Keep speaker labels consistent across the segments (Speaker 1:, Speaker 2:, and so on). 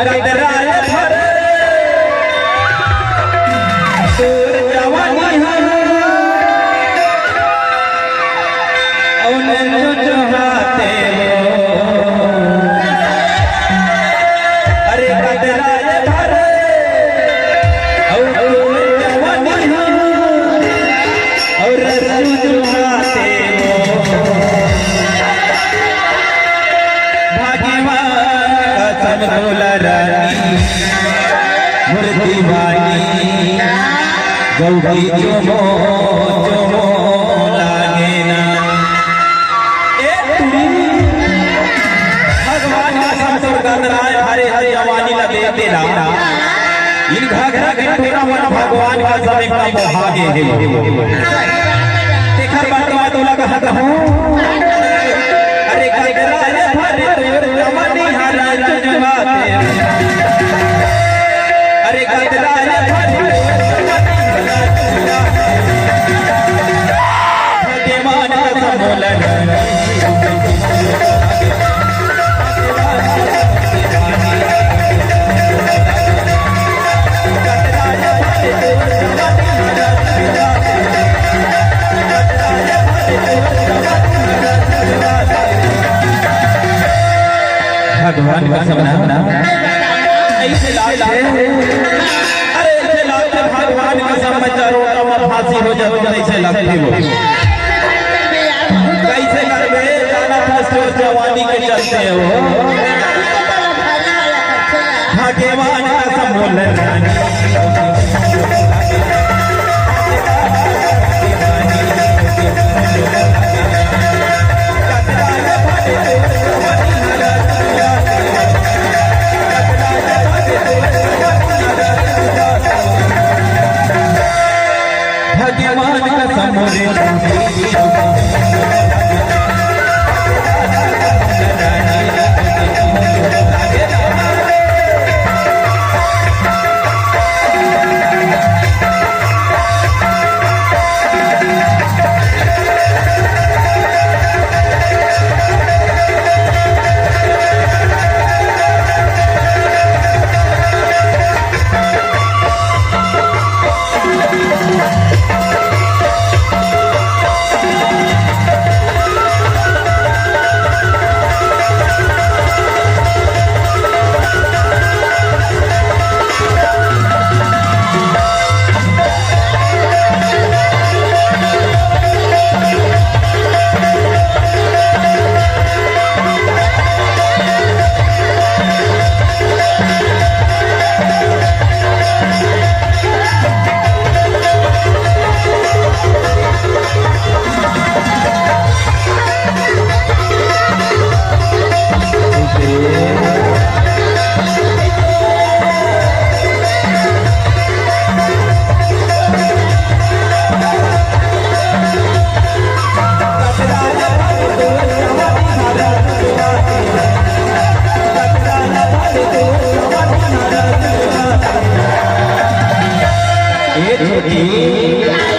Speaker 1: कतराए भर तोर जवानी जो हाथे अरे कतराए भर तोर जवानी और जो हाथे मूर्ति वाली गौरी चुमो लागे ना भगवान का संतोर गंधराय हरे हरे जवानी लगे तेरा इन घाघरा के टोरा मन भगवान का सब एक भागे है देखा बात लगा हत हूं अरे घाघरा हरे तोर जवानी हरा जुगाते अरे कतराए भगवान का सम्मोलन भगवान का सम्मान ऐसे लाल अरे ऐसे लाल भगवान का समाचार फांसी हो जाए ऐसे लगते हो कैसे करबे जाना फर्स्ट जवानी के चलते हो भगवान का सम्मोलन भगवान का सम्मोलन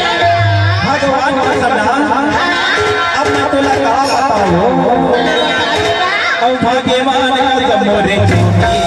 Speaker 1: भगवान का सम्मान अब मैं तुला का बताऊं और भगवान का सम्मोलन